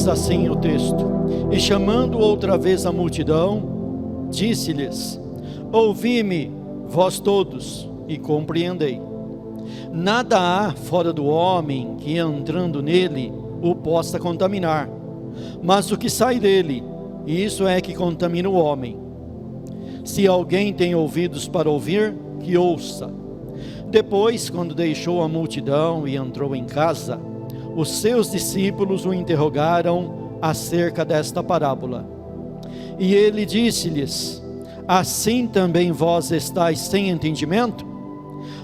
Diz assim o texto: e chamando outra vez a multidão, disse-lhes: ouvi-me, vós todos, e compreendei. Nada há fora do homem que, entrando nele, o possa contaminar, mas o que sai dele, isso é que contamina o homem. Se alguém tem ouvidos para ouvir, que ouça. Depois, quando deixou a multidão e entrou em casa, os seus discípulos o interrogaram acerca desta parábola. E ele disse-lhes: assim também vós estáis sem entendimento?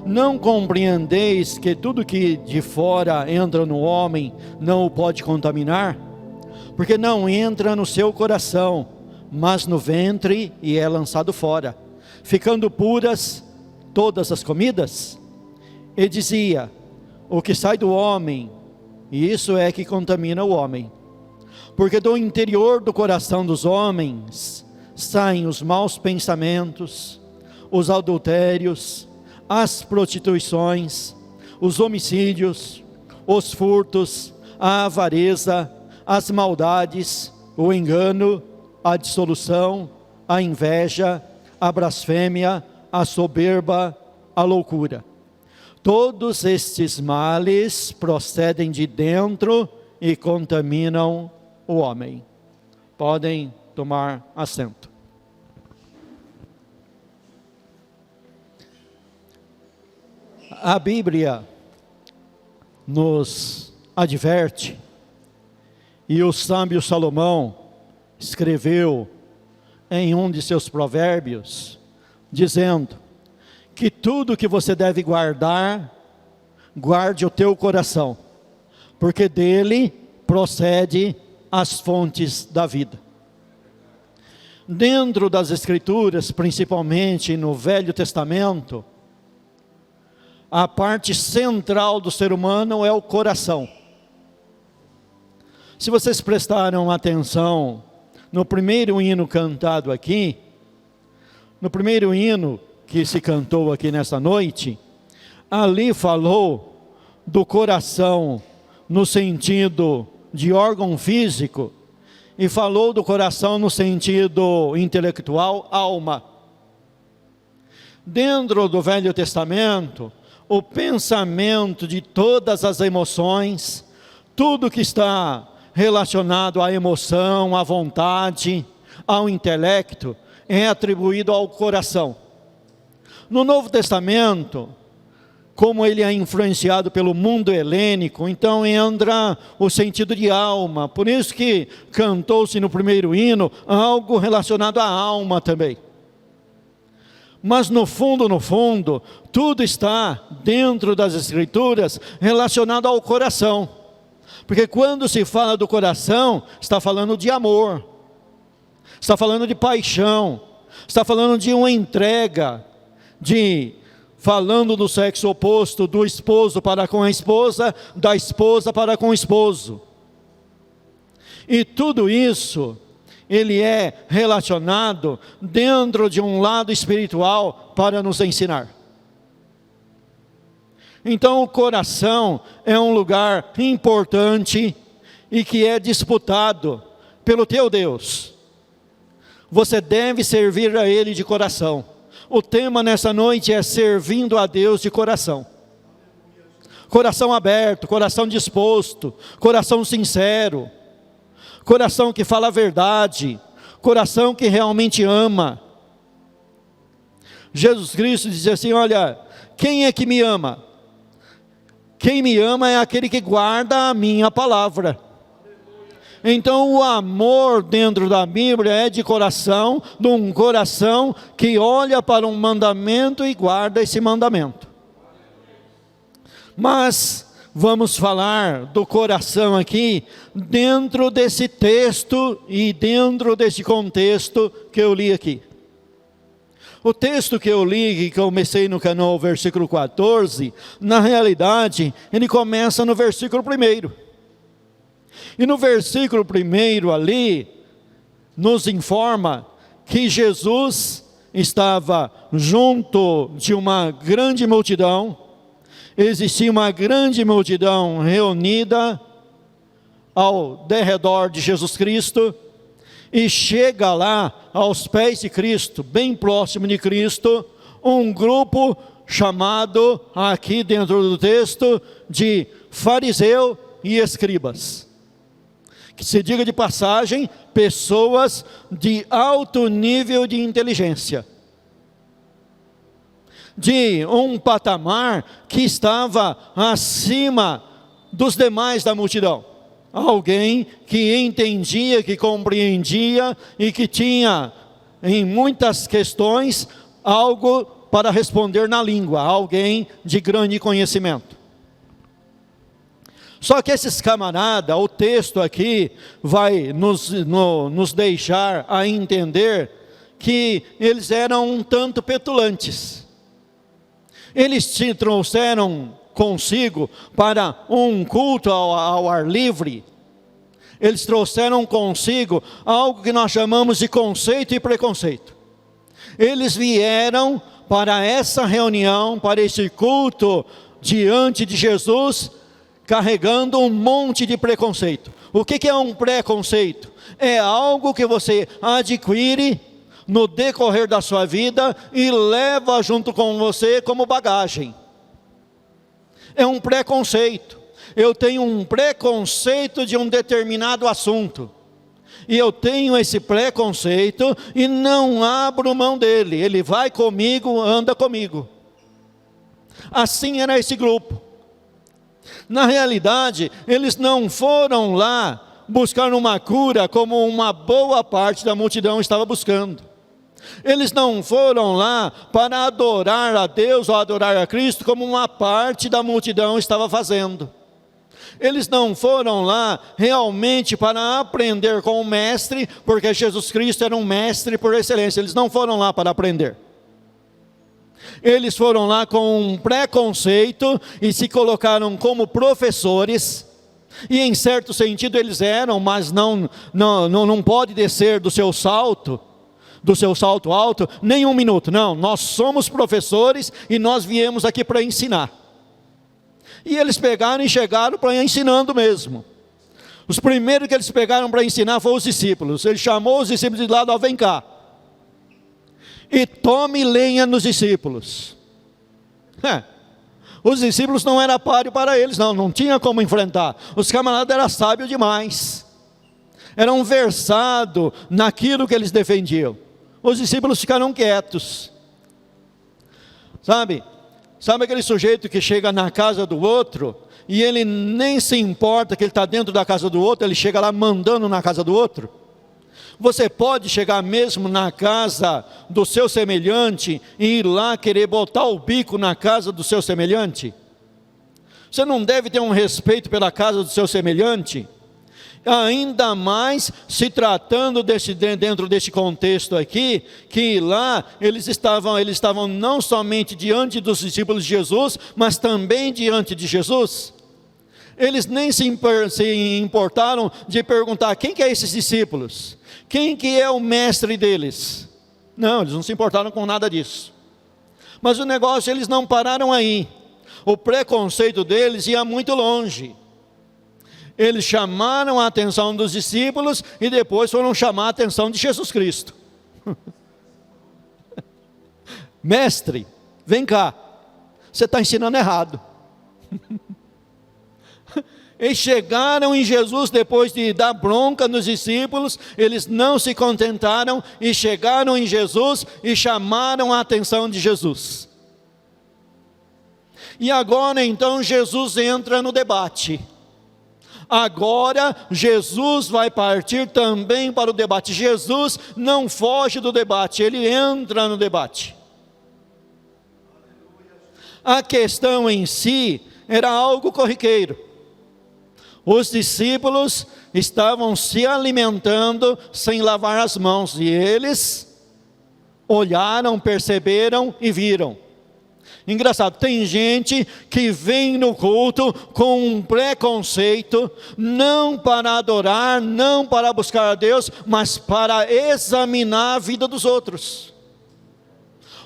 Não compreendeis que tudo que de fora entra no homem não o pode contaminar? Porque não entra no seu coração, mas no ventre, e é lançado fora, ficando puras todas as comidas? E dizia: o que sai do homem, isso é que contamina o homem. Porque do interior do coração dos homens saem os maus pensamentos, os adultérios, as prostituições, os homicídios, os furtos, a avareza, as maldades, o engano, a dissolução, a inveja, a blasfêmia, a soberba, a loucura. Todos estes males procedem de dentro e contaminam o homem. Podem tomar assento. A Bíblia nos adverte, e o sábio Salomão escreveu em um de seus provérbios, dizendo que tudo que você deve guardar, guarde o teu coração, porque dele procede as fontes da vida. Dentro das Escrituras, principalmente no Velho Testamento, a parte central do ser humano é o coração. Se vocês prestaram atenção no primeiro hino cantado aqui, no primeiro hino que se cantou aqui nessa noite, ali falou do coração no sentido de órgão físico, e falou do coração no sentido intelectual, alma. Dentro do Velho Testamento, o pensamento de todas as emoções, tudo que está relacionado à emoção, à vontade, ao intelecto, é atribuído ao coração. No Novo Testamento, como ele é influenciado pelo mundo helênico, então entra o sentido de alma. Por isso que cantou-se no primeiro hino algo relacionado à alma também. Mas no fundo, tudo está dentro das Escrituras relacionado ao coração. Porque quando se fala do coração, está falando de amor, está falando de paixão, está falando de uma entrega, falando do sexo oposto, do esposo para com a esposa, da esposa para com o esposo. E tudo isso, ele é relacionado dentro de um lado espiritual para nos ensinar. Então o coração é um lugar importante e que é disputado pelo teu Deus. Você deve servir a Ele de coração. O tema nessa noite é servindo a Deus de coração. Coração aberto, coração disposto, coração sincero, coração que fala a verdade, coração que realmente ama. Jesus Cristo diz assim: olha, quem é que me ama? Quem me ama é aquele que guarda a minha palavra. Então o amor dentro da Bíblia é de coração, de um coração que olha para um mandamento e guarda esse mandamento. Mas vamos falar do coração aqui, dentro desse texto e dentro desse contexto que eu li aqui. O texto que eu li, que comecei no canal, versículo 14, na realidade, ele começa no versículo 1. E no versículo 1 ali, nos informa que Jesus estava junto de uma grande multidão. Existia uma grande multidão reunida ao derredor de Jesus Cristo, e chega lá aos pés de Cristo, bem próximo de Cristo, um grupo chamado, aqui dentro do texto, de fariseu e escribas. Que se diga de passagem, pessoas de alto nível de inteligência, de um patamar que estava acima dos demais da multidão. Alguém que entendia, que compreendia e que tinha, em muitas questões, algo para responder na língua, alguém de grande conhecimento. Só que esses camaradas, o texto aqui vai nos deixar a entender que eles eram um tanto petulantes. Eles se trouxeram consigo para um culto ao ar livre. Eles trouxeram consigo algo que nós chamamos de conceito e preconceito. Eles vieram para essa reunião, para esse culto diante de Jesus, carregando um monte de preconceito. O que é um preconceito? É algo que você adquire no decorrer da sua vida e leva junto com você como bagagem. É um preconceito. Eu tenho um preconceito de um determinado assunto, e eu tenho esse preconceito e não abro mão dele. Ele vai comigo, anda comigo. Assim era esse grupo. Na realidade, eles não foram lá buscar uma cura como uma boa parte da multidão estava buscando. Eles não foram lá para adorar a Deus ou adorar a Cristo como uma parte da multidão estava fazendo. Eles não foram lá realmente para aprender com o mestre, porque Jesus Cristo era um mestre por excelência. Eles não foram lá para aprender. Eles foram lá com um preconceito e se colocaram como professores, e em certo sentido eles eram, mas não pode descer do seu salto alto, nem um minuto. Não, nós somos professores e nós viemos aqui para ensinar. E eles pegaram e chegaram para ensinando mesmo. Os primeiros que eles pegaram para ensinar foram os discípulos. Ele chamou os discípulos de lado: ó, vem cá, e tome lenha nos discípulos. Os discípulos não era páreo para eles, não tinha como enfrentar. Os camaradas eram sábios demais, eram versados naquilo que eles defendiam. Os discípulos ficaram quietos. Sabe aquele sujeito que chega na casa do outro e ele nem se importa que ele está dentro da casa do outro, ele chega lá mandando na casa do outro? Você pode chegar mesmo na casa do seu semelhante e ir lá querer botar o bico na casa do seu semelhante? Você não deve ter um respeito pela casa do seu semelhante? Ainda mais se tratando dentro deste contexto aqui, que lá eles estavam não somente diante dos discípulos de Jesus, mas também diante de Jesus. Eles nem se importaram de perguntar: quem que é esses discípulos? Quem que é o mestre deles? Não, eles não se importaram com nada disso. Mas o negócio, eles não pararam aí. O preconceito deles ia muito longe. Eles chamaram a atenção dos discípulos e depois foram chamar a atenção de Jesus Cristo. Mestre, vem cá, você está ensinando errado. Eles chegaram em Jesus depois de dar bronca nos discípulos, eles não se contentaram e chegaram em Jesus e chamaram a atenção de Jesus. E agora então Jesus entra no debate. Agora Jesus vai partir também para o debate. Jesus não foge do debate, ele entra no debate. A questão em si era algo corriqueiro. Os discípulos estavam se alimentando sem lavar as mãos, e eles olharam, perceberam e viram. Engraçado, tem gente que vem no culto com um preconceito, não para adorar, não para buscar a Deus, mas para examinar a vida dos outros.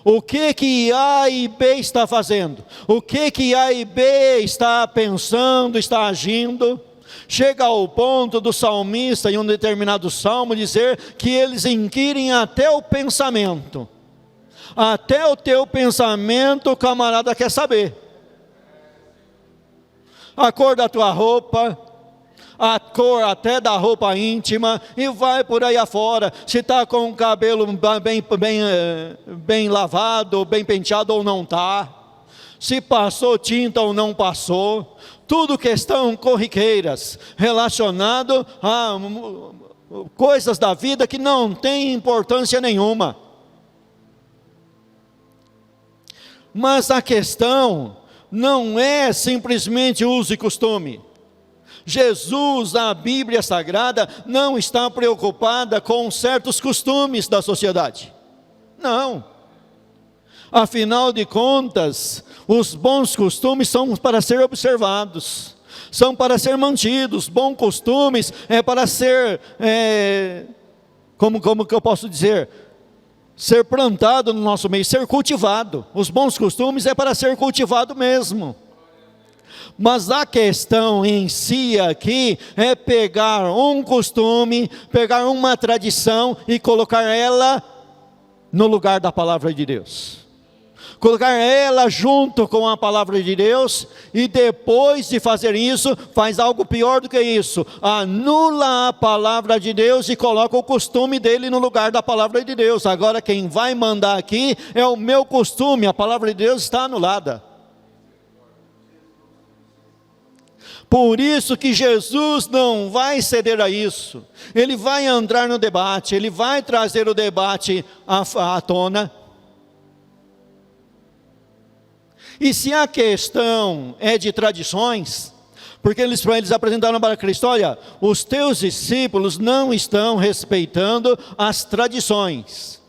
O que A e B está fazendo? O que A e B está pensando, está agindo? Chega ao ponto do salmista, em um determinado salmo, dizer que eles inquirem até o pensamento. Até o teu pensamento o camarada quer saber. A cor da tua roupa, a cor até da roupa íntima, e vai por aí afora, se está com o cabelo bem lavado, bem penteado ou não está, se passou tinta ou não passou, tudo questão corriqueiras, relacionado a coisas da vida que não tem importância nenhuma. Mas a questão não é simplesmente uso e costume. Jesus, a Bíblia Sagrada, não está preocupada com certos costumes da sociedade. Não. Afinal de contas, os bons costumes são para ser observados, são para ser mantidos. Bons costumes é para ser, como que eu posso dizer? Ser plantado no nosso meio, ser cultivado. Os bons costumes é para ser cultivado mesmo. Mas a questão em si aqui é pegar um costume, pegar uma tradição e colocar ela no lugar da palavra de Deus. Colocar ela junto com a palavra de Deus, e depois de fazer isso, faz algo pior do que isso: anula a palavra de Deus e coloca o costume dele no lugar da palavra de Deus. Agora quem vai mandar aqui é o meu costume, a palavra de Deus está anulada. Por isso que Jesus não vai ceder a isso. Ele vai entrar no debate, ele vai trazer o debate à tona. E se a questão é de tradições, porque eles apresentaram para Cristo: olha, os teus discípulos não estão respeitando as tradições.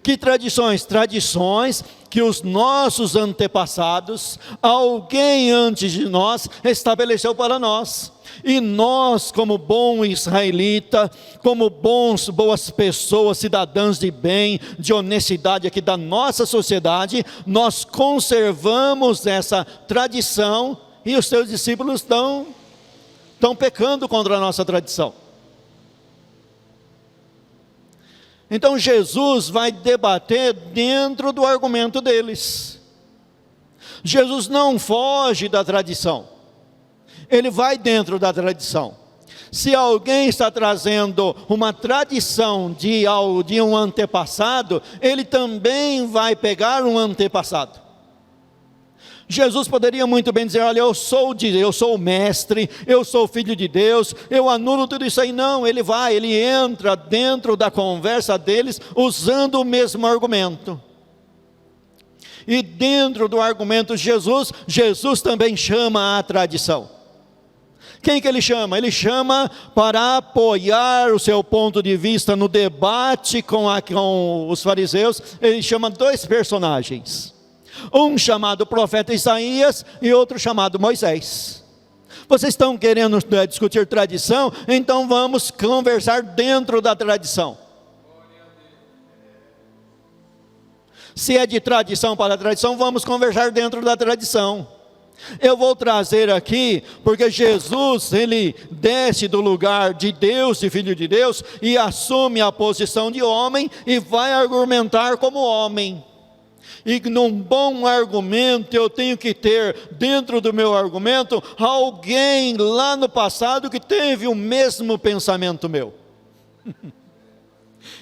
Que tradições? Tradições que os nossos antepassados, alguém antes de nós, estabeleceu para nós. E nós, como bom israelita, como boas pessoas, cidadãos de bem, de honestidade aqui da nossa sociedade, nós conservamos essa tradição, e os teus discípulos estão pecando contra a nossa tradição. Então Jesus vai debater dentro do argumento deles. Jesus não foge da tradição, ele vai dentro da tradição. Se alguém está trazendo uma tradição de um antepassado, ele também vai pegar um antepassado. Jesus poderia muito bem dizer: olha, eu sou o mestre, eu sou o filho de Deus, eu anulo tudo isso aí. Não, ele entra dentro da conversa deles usando o mesmo argumento. E dentro do argumento de Jesus também chama a tradição. Quem que ele chama? Ele chama para apoiar o seu ponto de vista no debate com os fariseus. Ele chama dois personagens. Um chamado profeta Isaías e outro chamado Moisés. Vocês estão querendo discutir tradição? Então vamos conversar dentro da tradição. Se é de tradição para tradição, vamos conversar dentro da tradição. Eu vou trazer aqui, porque Jesus, ele desce do lugar de Deus, de Filho de Deus, e assume a posição de homem e vai argumentar como homem. E num bom argumento eu tenho que ter dentro do meu argumento alguém lá no passado que teve o mesmo pensamento meu.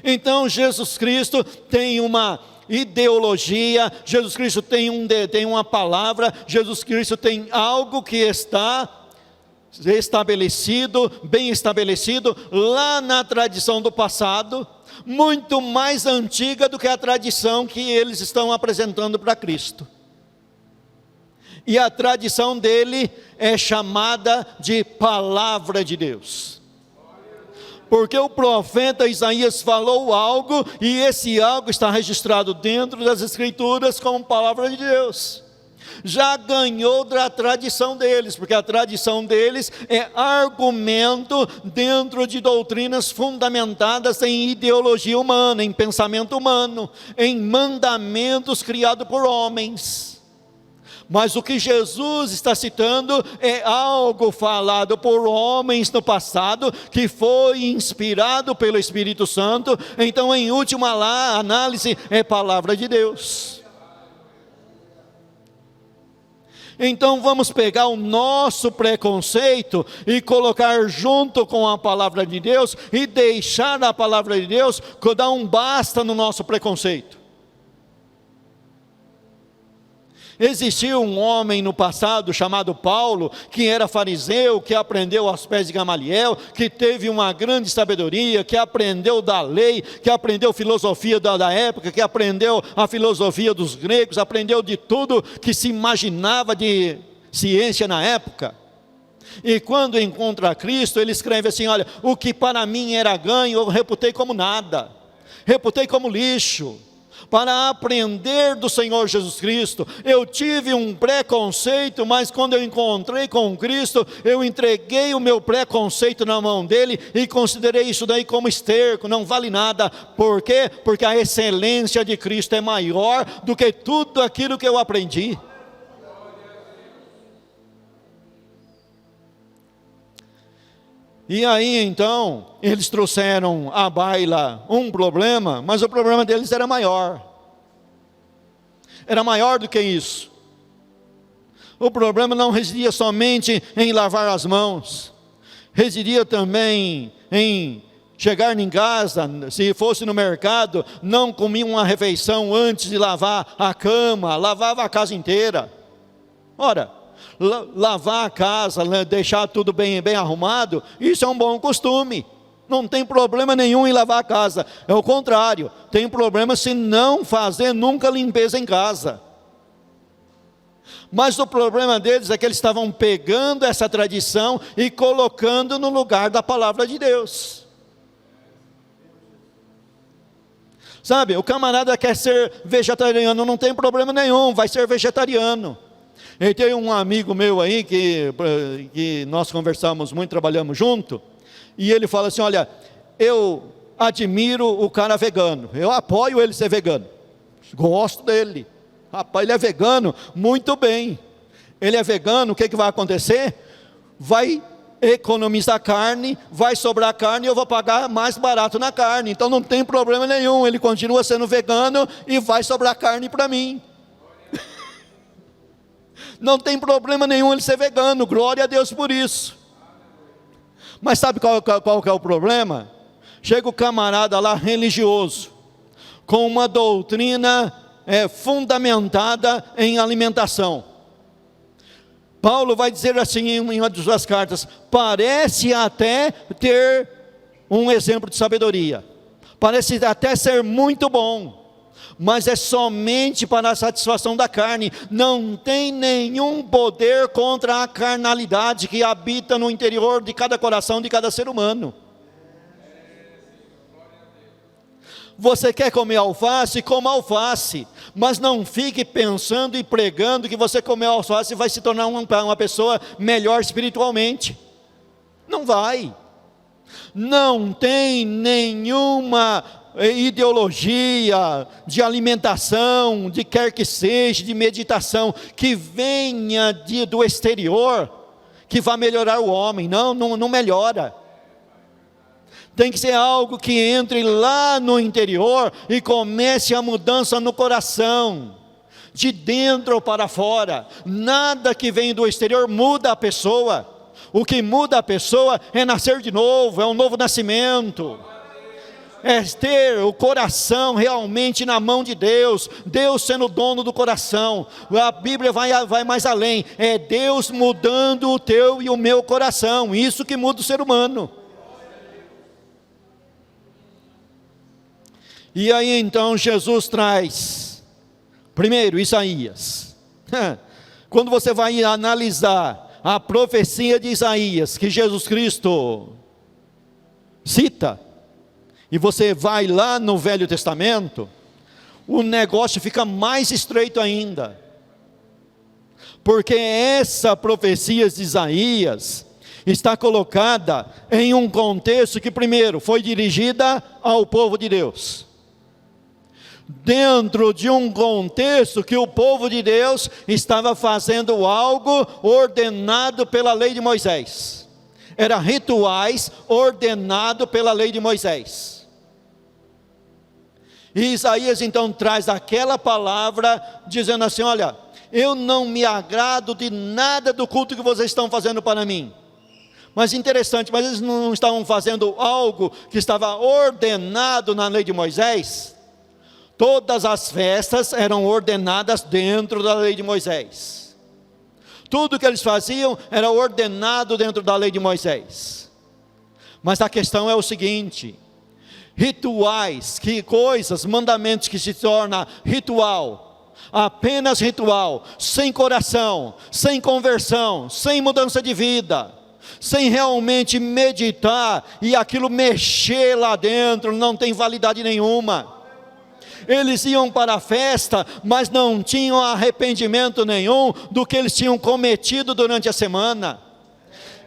Então Jesus Cristo tem uma ideologia, Jesus Cristo tem uma palavra, Jesus Cristo tem algo que está estabelecido, bem estabelecido lá na tradição do passado, muito mais antiga do que a tradição que eles estão apresentando para Cristo. E a tradição dele é chamada de palavra de Deus. Porque o profeta Isaías falou algo, e esse algo está registrado dentro das Escrituras como palavra de Deus. Já ganhou da tradição deles, porque a tradição deles é argumento dentro de doutrinas fundamentadas em ideologia humana, em pensamento humano, em mandamentos criados por homens. Mas o que Jesus está citando é algo falado por homens no passado, que foi inspirado pelo Espírito Santo. Então, em última análise, é palavra de Deus. Então vamos pegar o nosso preconceito e colocar junto com a palavra de Deus, e deixar a palavra de Deus dar um basta no nosso preconceito. Existiu um homem no passado chamado Paulo, que era fariseu, que aprendeu aos pés de Gamaliel, que teve uma grande sabedoria, que aprendeu da lei, que aprendeu filosofia da época, que aprendeu a filosofia dos gregos, aprendeu de tudo que se imaginava de ciência na época. E quando encontra Cristo, ele escreve assim: olha, o que para mim era ganho, eu reputei como nada, reputei como lixo, para aprender do Senhor Jesus Cristo. Eu tive um preconceito, mas quando eu encontrei com Cristo, eu entreguei o meu preconceito na mão dele, e considerei isso daí como esterco, não vale nada. Por quê? Porque a excelência de Cristo é maior do que tudo aquilo que eu aprendi. E aí então, eles trouxeram à baila um problema, mas o problema deles era maior. Era maior do que isso. O problema não residia somente em lavar as mãos, residia também em chegar em casa, se fosse no mercado, não comia uma refeição antes de lavar a cama, lavava a casa inteira. Ora, lavar a casa, deixar tudo bem arrumado, isso é um bom costume. Não tem problema nenhum em lavar a casa. É o contrário, tem problema se não fazer nunca limpeza em casa. Mas o problema deles é que eles estavam pegando essa tradição e colocando no lugar da palavra de Deus. Sabe, o camarada quer ser vegetariano, não tem problema nenhum, vai ser vegetariano. E tem um amigo meu aí, que nós conversamos muito, trabalhamos junto, e ele fala assim: olha, eu admiro o cara vegano, eu apoio ele ser vegano, gosto dele. Rapaz, ele é vegano, muito bem. Ele é vegano, o que vai acontecer? Vai economizar carne, vai sobrar carne, e eu vou pagar mais barato na carne, então não tem problema nenhum, ele continua sendo vegano e vai sobrar carne para mim. Não tem problema nenhum ele ser vegano, glória a Deus por isso. Mas sabe qual que é o problema? Chega o camarada lá religioso, com uma doutrina fundamentada em alimentação. Paulo vai dizer assim em uma de suas cartas: parece até ter um exemplo de sabedoria, parece até ser muito bom, mas é somente para a satisfação da carne, não tem nenhum poder contra a carnalidade que habita no interior de cada coração de cada ser humano. Você quer comer alface? Coma alface, mas não fique pensando e pregando que você comer alface vai se tornar uma pessoa melhor espiritualmente. Não vai. Não tem nenhuma ideologia de alimentação, de quer que seja, de meditação, que venha do exterior, que vá melhorar o homem. Não melhora. Tem que ser algo que entre lá no interior e comece a mudança no coração, de dentro para fora. Nada que vem do exterior muda a pessoa. O que muda a pessoa é nascer de novo, é um novo nascimento. É ter o coração realmente na mão de Deus, Deus sendo o dono do coração. A Bíblia vai mais além, é Deus mudando o teu e o meu coração, isso que muda o ser humano. E aí então Jesus traz, primeiro Isaías. Quando você vai analisar a profecia de Isaías, que Jesus Cristo cita, e você vai lá no Velho Testamento, o negócio fica mais estreito ainda. Porque essa profecia de Isaías está colocada em um contexto que primeiro foi dirigida ao povo de Deus. dentro de um contexto que o povo de Deus estava fazendo algo ordenado pela lei de Moisés. Eram rituais ordenados pela lei de Moisés. E Isaías então traz aquela palavra dizendo assim: olha, eu não me agrado de nada do culto que vocês estão fazendo para mim. Mas interessante, mas eles não estavam fazendo algo que estava ordenado na lei de Moisés? Todas as festas eram ordenadas dentro da lei de Moisés. Tudo que eles faziam era ordenado dentro da lei de Moisés. Mas a questão é o seguinte: rituais, mandamentos que se tornam ritual, apenas ritual, sem coração, sem conversão, sem mudança de vida, sem realmente meditar e aquilo mexer lá dentro, não tem validade nenhuma. Eles iam para a festa, mas não tinham arrependimento nenhum do que eles tinham cometido durante a semana.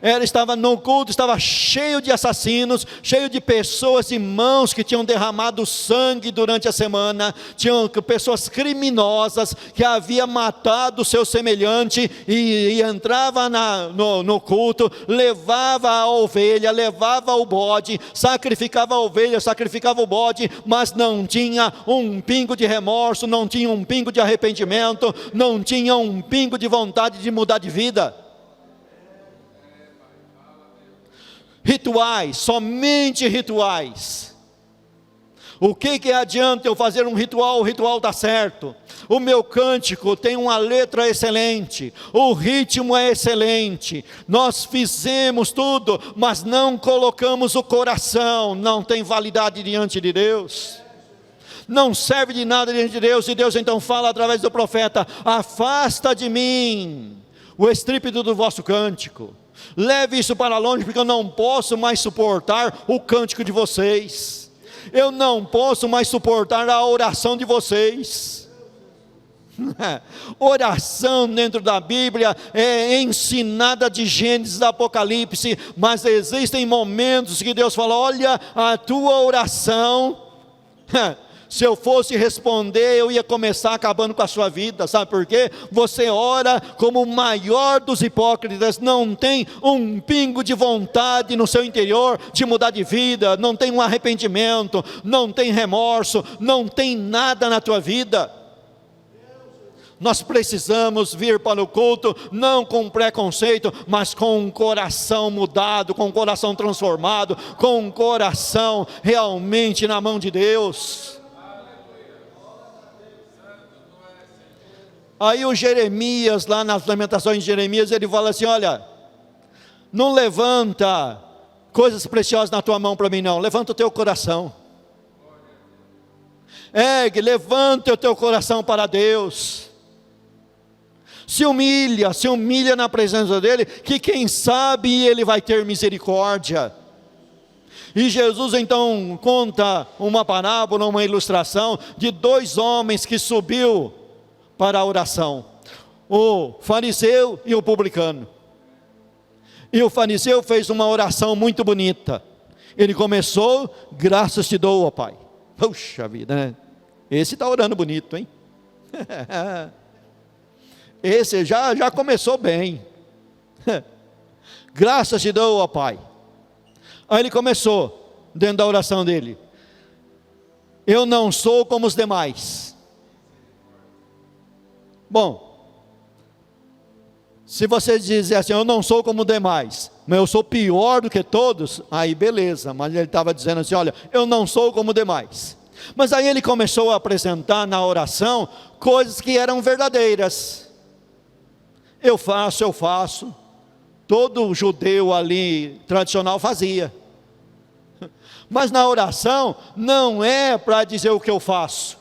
Ela estava no culto, estava cheio de assassinos, cheio de pessoas, irmãos que tinham derramado sangue durante a semana, tinham pessoas criminosas que haviam matado o seu semelhante e entrava no culto, levava a ovelha, levava o bode, sacrificava a ovelha, sacrificava o bode, mas não tinha um pingo de remorso, não tinha um pingo de arrependimento, não tinha um pingo de vontade de mudar de vida. Rituais, somente rituais. O que adianta eu fazer um ritual? O ritual está certo. O meu cântico tem uma letra excelente, o ritmo é excelente, nós fizemos tudo, mas não colocamos o coração, não tem validade diante de Deus. Não serve de nada diante de Deus. E Deus então fala através do profeta: afasta de mim o estrépito do vosso cântico. Leve isso para longe, porque eu não posso mais suportar o cântico de vocês. Eu não posso mais suportar a oração de vocês. Oração dentro da Bíblia é ensinada de Gênesis a Apocalipse, mas existem momentos que Deus fala: olha, a tua oração, se eu fosse responder, eu ia começar acabando com a sua vida. Sabe por quê? Você ora como o maior dos hipócritas, não tem um pingo de vontade no seu interior de mudar de vida, não tem um arrependimento, não tem remorso, não tem nada na tua vida. Nós precisamos vir para o culto, não com preconceito, mas com um coração mudado, com um coração transformado, com um coração realmente na mão de Deus. Aí o Jeremias, lá nas Lamentações de Jeremias, ele fala assim: olha, não levanta coisas preciosas na tua mão para mim não, levanta o teu coração. Levanta o teu coração para Deus. Se humilha na presença dele, que quem sabe ele vai ter misericórdia. E Jesus então conta uma parábola, uma ilustração de dois homens que subiu para a oração, o fariseu e o publicano. E o fariseu fez uma oração muito bonita. Ele começou: graças te dou, ó Pai. Puxa vida, né? Esse está orando bonito, hein? Esse já começou bem. Graças te dou, ó Pai. Aí ele começou, dentro da oração dele: eu não sou como os demais. Bom, se você dizer assim: eu não sou como os demais, mas eu sou pior do que todos, aí beleza. Mas ele estava dizendo assim: olha, eu não sou como os demais. Mas aí ele começou a apresentar na oração coisas que eram verdadeiras. Eu faço. Todo judeu ali tradicional fazia. Mas na oração não é para dizer o que eu faço.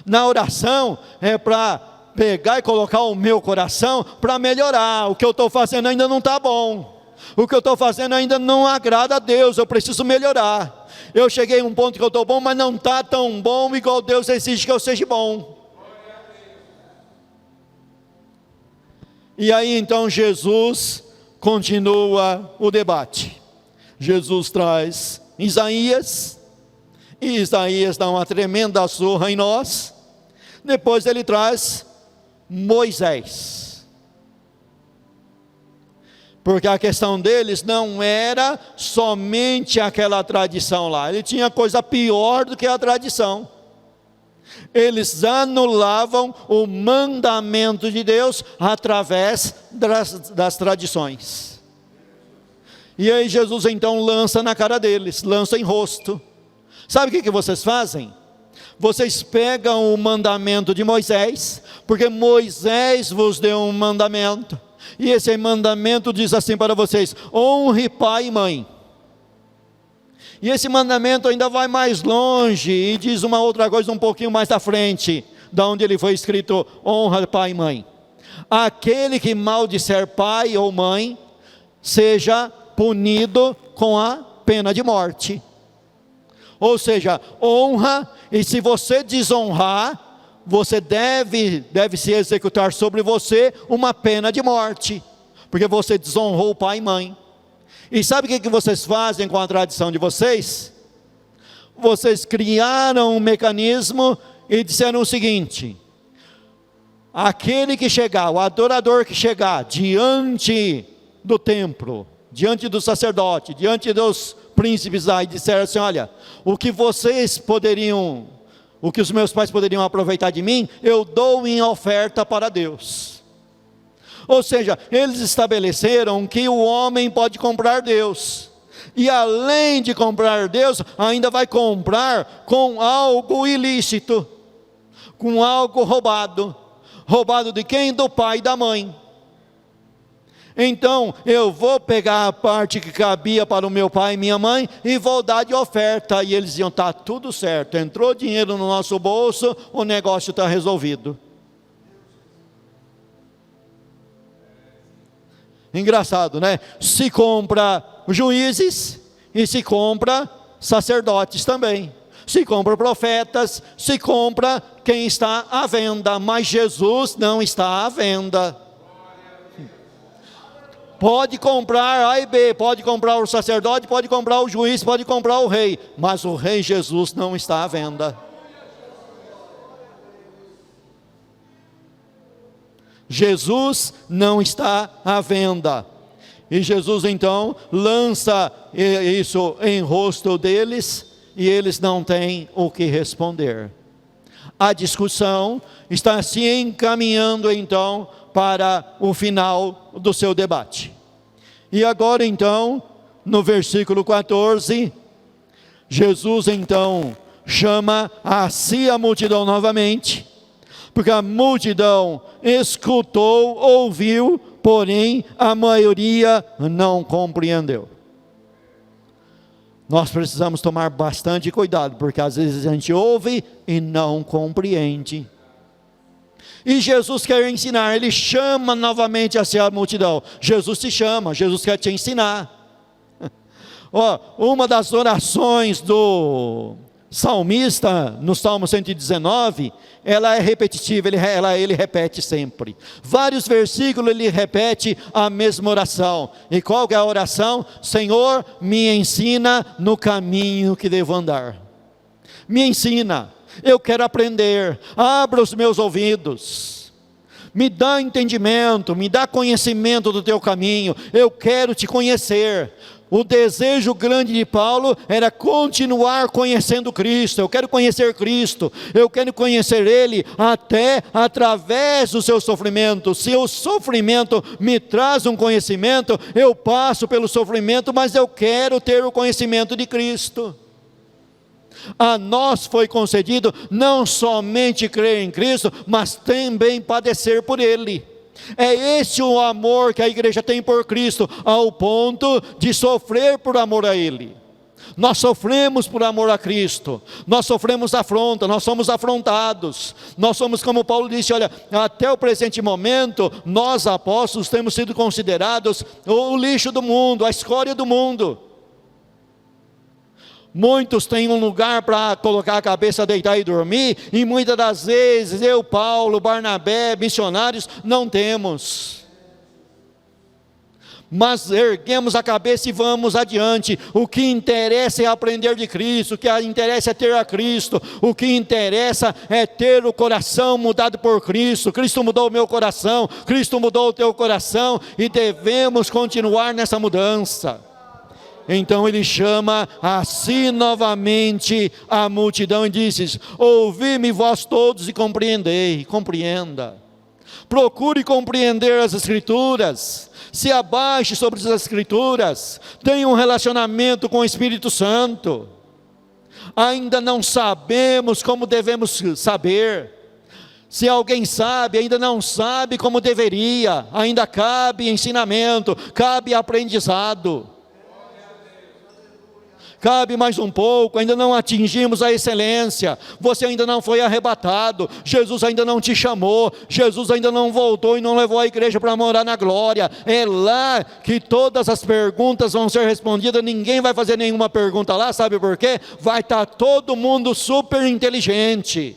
Na oração é para pegar e colocar o meu coração para melhorar. O que eu estou fazendo ainda não está bom. O que eu estou fazendo ainda não agrada a Deus. Eu preciso melhorar. Eu cheguei a um ponto que eu estou bom, mas não está tão bom igual Deus exige que eu seja bom. E aí então Jesus continua o debate. Jesus traz Isaías e Isaías dá uma tremenda surra em nós. Depois ele traz Moisés, porque a questão deles não era somente aquela tradição lá, ele tinha coisa pior do que a tradição. Eles anulavam o mandamento de Deus através das tradições. E aí Jesus então lança na cara deles, lança em rosto. Sabe o que vocês fazem? Vocês pegam o mandamento de Moisés, porque Moisés vos deu um mandamento, e esse mandamento diz assim para vocês: honre pai e mãe. E esse mandamento ainda vai mais longe e diz uma outra coisa um pouquinho mais à frente, da onde ele foi escrito: honra pai e mãe. Aquele que maldisser pai ou mãe, seja punido com a pena de morte. Ou seja, honra, e se você desonrar, você deve se executar sobre você uma pena de morte, porque você desonrou o pai e mãe. E sabe o que vocês fazem com a tradição de vocês? Vocês criaram um mecanismo e disseram o seguinte: aquele que chegar, o adorador que chegar diante do templo, diante do sacerdote, diante dos príncipes lá, e disser assim: olha, o que os meus pais poderiam aproveitar de mim, eu dou em oferta para Deus. Ou seja, eles estabeleceram que o homem pode comprar Deus, e além de comprar Deus, ainda vai comprar com algo ilícito, com algo roubado. Roubado de quem? Do pai e da mãe. Então eu vou pegar a parte que cabia para o meu pai e minha mãe e vou dar de oferta. E eles iam: tá tudo certo, entrou dinheiro no nosso bolso, o negócio está resolvido. Engraçado, né? Se compra juízes e se compra sacerdotes também, se compra profetas, se compra quem está à venda, mas Jesus não está à venda. Pode comprar A e B, pode comprar o sacerdote, pode comprar o juiz, pode comprar o rei, mas o rei Jesus não está à venda. Jesus não está à venda. E Jesus então lança isso em rosto deles, e eles não têm o que responder. A discussão está se encaminhando então para o final do seu debate. E agora então, no versículo 14, Jesus então chama a si a multidão novamente, porque a multidão escutou, ouviu, porém a maioria não compreendeu. Nós precisamos tomar bastante cuidado, porque às vezes a gente ouve e não compreende. E Jesus quer ensinar, ele chama novamente a si a multidão. Jesus te chama, Jesus quer te ensinar. Uma das orações do salmista, no Salmo 119, ela é repetitiva, ele repete sempre. Vários versículos ele repete a mesma oração. E qual que é a oração? Senhor, me ensina no caminho que devo andar. Me ensina, eu quero aprender, abra os meus ouvidos, me dá entendimento, me dá conhecimento do teu caminho, eu quero te conhecer. O desejo grande de Paulo era continuar conhecendo Cristo. Eu quero conhecer Cristo, eu quero conhecer Ele até através do seu sofrimento. Se o sofrimento me traz um conhecimento, eu passo pelo sofrimento, mas eu quero ter o conhecimento de Cristo. A nós foi concedido não somente crer em Cristo, mas também padecer por Ele. É esse o amor que a igreja tem por Cristo, ao ponto de sofrer por amor a Ele. Nós sofremos por amor a Cristo, nós sofremos afronta, nós somos afrontados, nós somos, como Paulo disse, olha, até o presente momento, nós apóstolos temos sido considerados o lixo do mundo, a escória do mundo. Muitos têm um lugar para colocar a cabeça, deitar e dormir, e muitas das vezes eu, Paulo, Barnabé, missionários, não temos. mas erguemos a cabeça e vamos adiante. O que interessa é aprender de Cristo, o que interessa é ter a Cristo, o que interessa é ter o coração mudado por Cristo. Cristo mudou o meu coração, Cristo mudou o teu coração, e devemos continuar nessa mudança. Então ele chama assim novamente a multidão e disse: ouvi-me vós todos e compreendei. Compreenda, procure compreender as Escrituras, se abaixe sobre as Escrituras, tenha um relacionamento com o Espírito Santo. Ainda não sabemos como devemos saber. Se alguém sabe, ainda não sabe como deveria. Ainda cabe ensinamento, cabe aprendizado. Cabe mais um pouco, ainda não atingimos a excelência, você ainda não foi arrebatado, Jesus ainda não te chamou, Jesus ainda não voltou e não levou a igreja para morar na glória. É lá que todas as perguntas vão ser respondidas, ninguém vai fazer nenhuma pergunta lá, sabe por quê? Vai estar todo mundo super inteligente.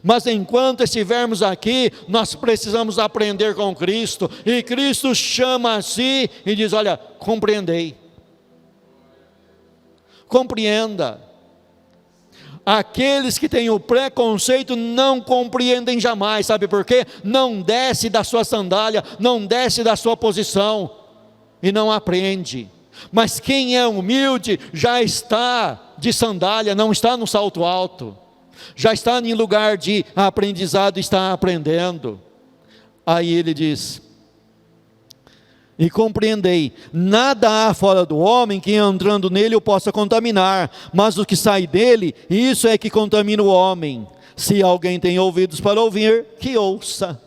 Mas enquanto estivermos aqui, nós precisamos aprender com Cristo, e Cristo chama a si e diz: olha, compreendei. Compreenda. Aqueles que têm o preconceito não compreendem jamais, sabe por quê? Não desce da sua sandália, não desce da sua posição e não aprende. Mas quem é humilde já está de sandália, não está no salto alto, já está em lugar de aprendizado, está aprendendo. Aí ele diz: e compreendei, nada há fora do homem que entrando nele o possa contaminar, mas o que sai dele, isso é que contamina o homem. Se alguém tem ouvidos para ouvir, que ouça.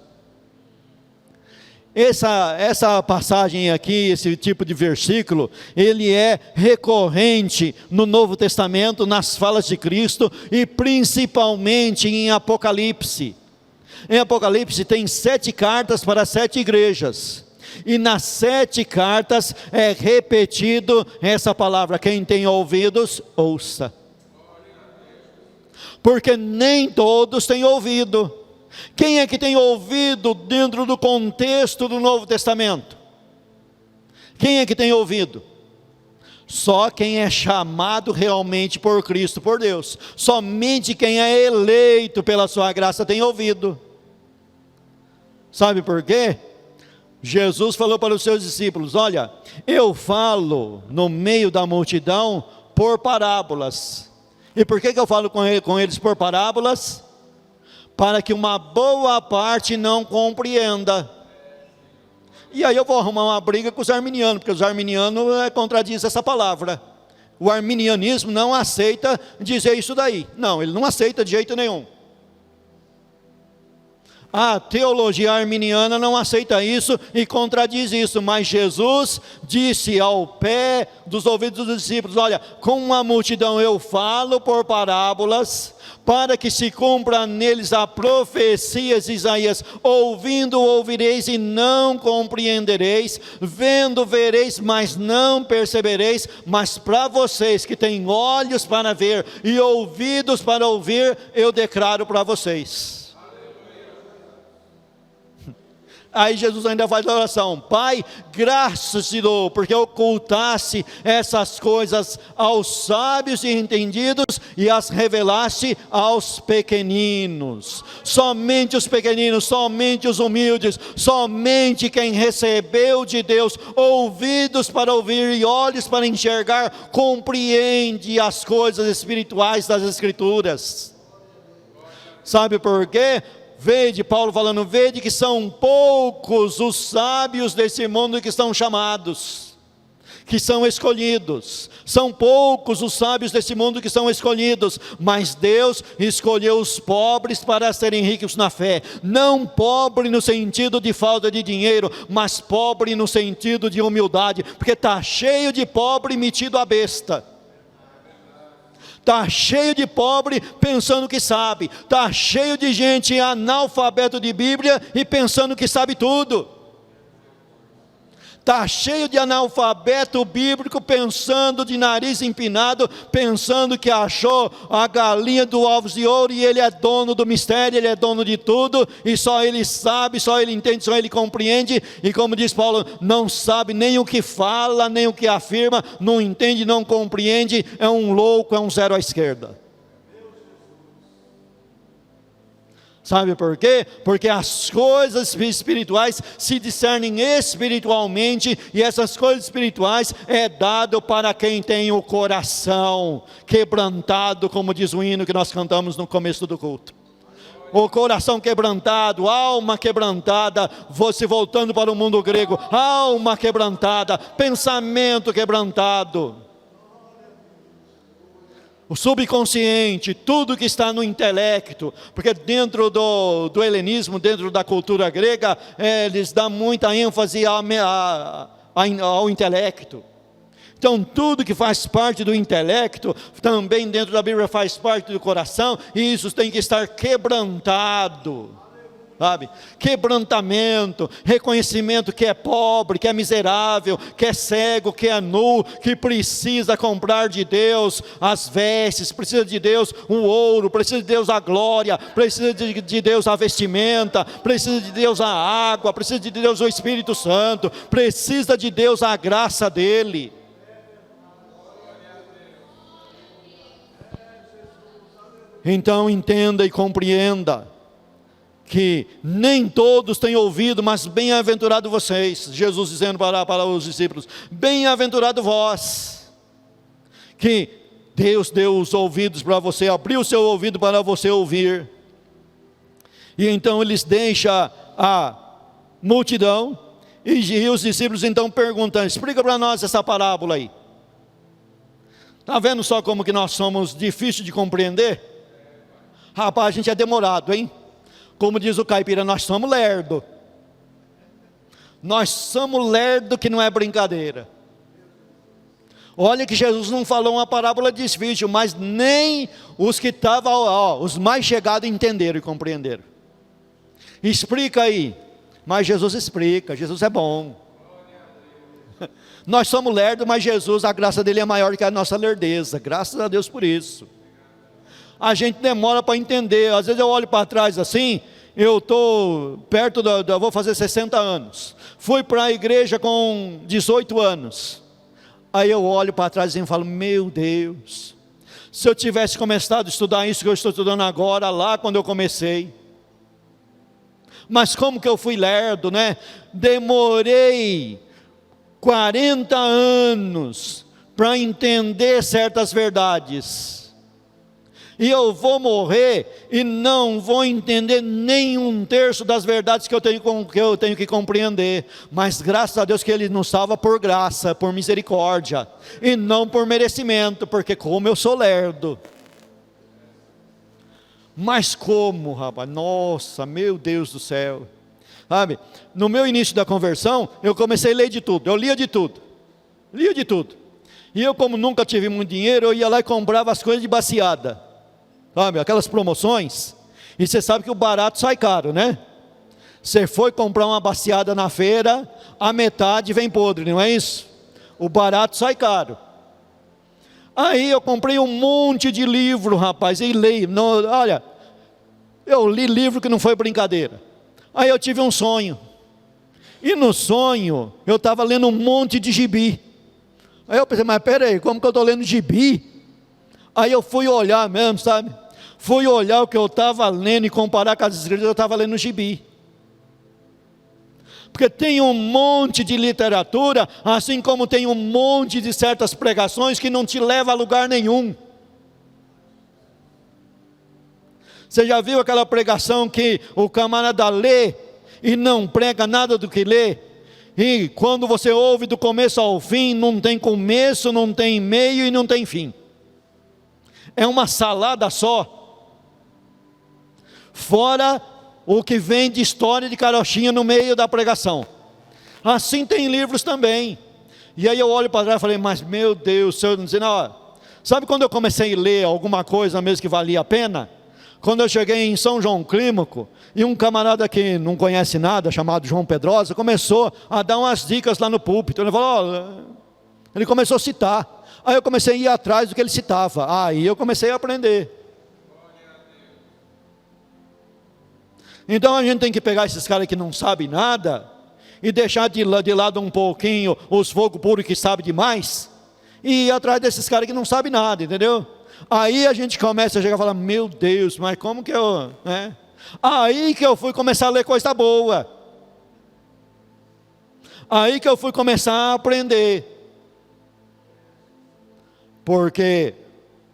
Essa passagem aqui, esse tipo de versículo, ele é recorrente no Novo Testamento, nas falas de Cristo, e principalmente em Apocalipse. Em Apocalipse tem 7 cartas para 7 igrejas. E nas 7 cartas é repetido essa palavra: quem tem ouvidos, ouça. Porque nem todos têm ouvido. Quem é que tem ouvido dentro do contexto do Novo Testamento? Quem é que tem ouvido? Só quem é chamado realmente por Cristo, por Deus. Somente quem é eleito pela sua graça tem ouvido. Sabe por quê? Jesus falou para os seus discípulos: olha, eu falo no meio da multidão por parábolas. E por que eu falo com eles por parábolas? Para que uma boa parte não compreenda. E aí eu vou arrumar uma briga com os arminianos, porque os arminianos contradizem essa palavra. O arminianismo não aceita dizer isso daí. Não, ele não aceita de jeito nenhum. A teologia arminiana não aceita isso e contradiz isso, mas Jesus disse ao pé dos ouvidos dos discípulos: olha, com uma multidão eu falo por parábolas, para que se cumpra neles a profecia de Isaías: ouvindo ouvireis e não compreendereis, vendo vereis, mas não percebereis. Mas para vocês que têm olhos para ver e ouvidos para ouvir, eu declaro para vocês. Aí Jesus ainda faz a oração: Pai, graças te dou, porque ocultaste essas coisas aos sábios e entendidos e as revelaste aos pequeninos. Somente os pequeninos, somente os humildes, somente quem recebeu de Deus ouvidos para ouvir e olhos para enxergar, compreende as coisas espirituais das Escrituras. Sabe por quê? Vede, Paulo falando: vede que são poucos os sábios desse mundo que estão chamados, que são escolhidos. São poucos os sábios desse mundo que são escolhidos, mas Deus escolheu os pobres para serem ricos na fé. Não pobre no sentido de falta de dinheiro, mas pobre no sentido de humildade, porque está cheio de pobre metido a besta. Está cheio de pobre pensando que sabe. Está cheio de gente analfabeto de Bíblia e pensando que sabe tudo. Está cheio de analfabeto bíblico, pensando de nariz empinado, pensando que achou a galinha do ovos de ouro, e ele é dono do mistério, ele é dono de tudo, e só ele sabe, só ele entende, só ele compreende, e como diz Paulo, não sabe nem o que fala, nem o que afirma, não entende, não compreende, é um louco, é um zero à esquerda. Sabe por quê? Porque as coisas espirituais se discernem espiritualmente, e essas coisas espirituais é dado para quem tem o coração quebrantado, como diz o hino que nós cantamos no começo do culto. O coração quebrantado, alma quebrantada, você voltando para o mundo grego, alma quebrantada, pensamento quebrantado. O subconsciente, tudo que está no intelecto, porque dentro do helenismo, dentro da cultura grega, eles dão muita ênfase ao intelecto. Então tudo que faz parte do intelecto, também dentro da Bíblia faz parte do coração, e isso tem que estar quebrantado. Sabe? Quebrantamento, reconhecimento que é pobre, que é miserável, que é cego, que é nu, que precisa comprar de Deus as vestes, precisa de Deus o ouro, precisa de Deus a glória, precisa de Deus a vestimenta, precisa de Deus a água, precisa de Deus o Espírito Santo, precisa de Deus a graça dele. Então entenda e compreenda que nem todos têm ouvido, mas bem-aventurado vocês, Jesus dizendo para os discípulos, bem-aventurado vós, que Deus deu os ouvidos para você, abriu o seu ouvido para você ouvir, e então eles deixam a multidão, e os discípulos então perguntam, explica para nós essa parábola aí, está vendo só como que nós somos difíceis de compreender? Rapaz, a gente é demorado, hein? Como diz o caipira, nós somos lerdo. Nós somos lerdo que não é brincadeira. Olha que Jesus não falou uma parábola difícil, mas nem os que estavam, os mais chegados entenderam e compreenderam. Explica aí. Mas Jesus explica, Jesus é bom. Nós somos lerdos, mas Jesus, a graça dele é maior que a nossa lerdeza. Graças a Deus por isso. A gente demora para entender. Às vezes eu olho para trás assim, eu estou perto, vou fazer 60 anos. Fui para a igreja com 18 anos. Aí eu olho para trás e falo, meu Deus, se eu tivesse começado a estudar isso que eu estou estudando agora, lá quando eu comecei. Mas como que eu fui lerdo, né? Demorei 40 anos para entender certas verdades. E eu vou morrer e não vou entender nem um terço das verdades que eu tenho que compreender. Mas graças a Deus que Ele nos salva por graça, por misericórdia, e não por merecimento, porque como eu sou lerdo. Mas como, rapaz, nossa, meu Deus do céu. Sabe, no meu início da conversão, eu comecei a ler de tudo, eu lia de tudo. E eu, como nunca tive muito dinheiro, eu ia lá e comprava as coisas de baciada. Sabe, aquelas promoções, e você sabe que o barato sai caro, né? Você foi comprar uma baciada na feira, a metade vem podre, não é isso? O barato sai caro. Aí eu comprei um monte de livro, rapaz, e leio, olha, eu li livro que não foi brincadeira. Aí eu tive um sonho, e no sonho, eu estava lendo um monte de gibi. Aí eu pensei, mas peraí, como que eu estou lendo gibi? Aí eu fui olhar mesmo, sabe? Fui olhar o que eu estava lendo e comparar com as escrituras, eu estava lendo gibi. Porque tem um monte de literatura, assim como tem um monte de certas pregações que não te leva a lugar nenhum. Você já viu aquela pregação que o camarada lê e não prega nada do que lê? E quando você ouve do começo ao fim, não tem começo, não tem meio e não tem fim. É uma salada só. Fora o que vem de história de carochinha no meio da pregação. Assim tem livros também. E aí eu olho para trás e falei, mas meu Deus, Senhor, dizendo, sabe quando eu comecei a ler alguma coisa mesmo que valia a pena? Quando eu cheguei em São João Clímaco, e um camarada que não conhece nada, chamado João Pedrosa, começou a dar umas dicas lá no púlpito. Ele falou, ele começou a citar. Aí eu comecei a ir atrás do que ele citava. Aí eu comecei a aprender. Então a gente tem que pegar esses caras que não sabem nada e deixar de lado um pouquinho os fogo puro que sabem demais e ir atrás desses caras que não sabem nada, entendeu? Aí a gente começa a chegar e falar, meu Deus, mas como que eu... né? Aí que eu fui começar a ler coisa boa. Aí que eu fui começar a aprender. Porque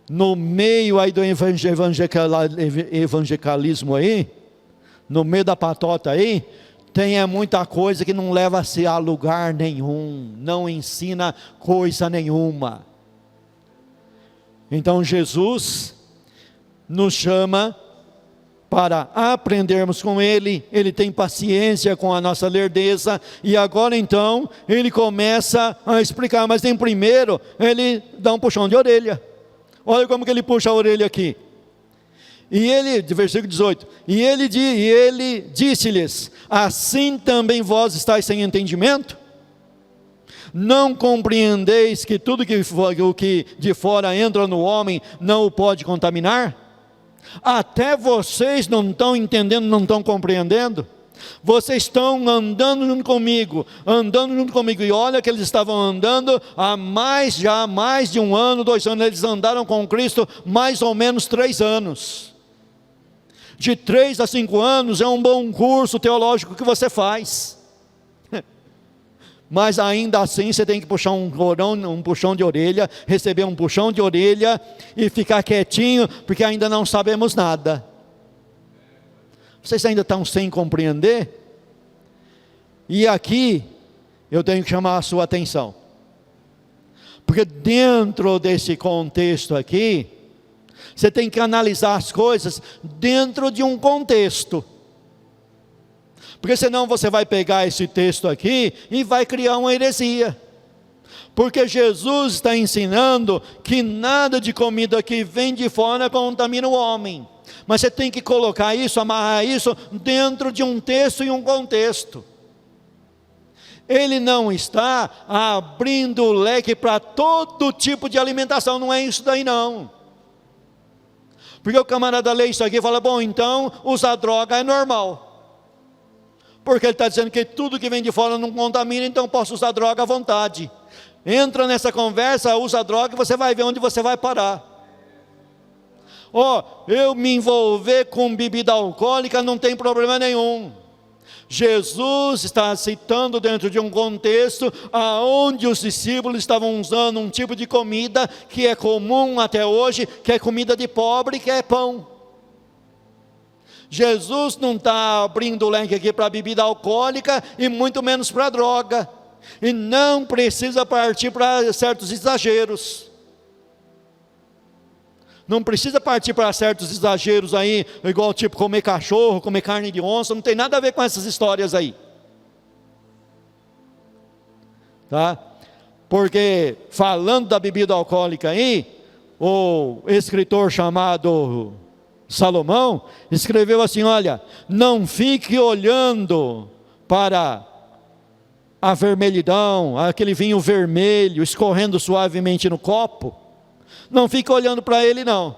no meio aí do evangelicalismo aí, no meio da patota aí, tem muita coisa que não leva-se a lugar nenhum, não ensina coisa nenhuma. Então Jesus nos chama para aprendermos com Ele, Ele tem paciência com a nossa lerdeza, e agora então, Ele começa a explicar, mas em primeiro, Ele dá um puxão de orelha. Olha como que Ele puxa a orelha aqui. E ele, de versículo 18, e ele disse-lhes, assim também vós estáis sem entendimento? Não compreendeis que tudo o que de fora entra no homem não o pode contaminar? Até vocês não estão entendendo, não estão compreendendo? Vocês estão andando junto comigo, e olha que eles estavam andando há mais de 1 ano, 2 anos, eles andaram com Cristo mais ou menos 3 anos. De 3 a 5 anos é um bom curso teológico que você faz. Mas ainda assim você tem que puxar um puxão de orelha, receber um puxão de orelha e ficar quietinho, porque ainda não sabemos nada. Vocês ainda estão sem compreender? E aqui eu tenho que chamar a sua atenção, porque dentro desse contexto aqui, você tem que analisar as coisas dentro de um contexto. Porque senão você vai pegar esse texto aqui e vai criar uma heresia. Porque Jesus está ensinando que nada de comida que vem de fora contamina o homem. Mas você tem que colocar isso, amarrar isso dentro de um texto e um contexto. Ele não está abrindo o leque para todo tipo de alimentação, não é isso daí não. Porque o camarada lê isso aqui e fala, bom, então usar droga é normal. Porque ele está dizendo que tudo que vem de fora não contamina, então posso usar droga à vontade. Entra nessa conversa, usa droga e você vai ver onde você vai parar. Eu me envolver com bebida alcoólica não tem problema nenhum. Jesus está citando dentro de um contexto aonde os discípulos estavam usando um tipo de comida que é comum até hoje, que é comida de pobre, que é pão. Jesus não está abrindo o leque aqui para bebida alcoólica e muito menos para droga, e não precisa partir para certos exageros. Não precisa partir para certos exageros aí, igual tipo comer cachorro, comer carne de onça, não tem nada a ver com essas histórias aí. Tá? Porque falando da bebida alcoólica aí, o escritor chamado Salomão escreveu assim, olha, não fique olhando para a vermelhidão, aquele vinho vermelho escorrendo suavemente no copo. Não fica olhando para ele não,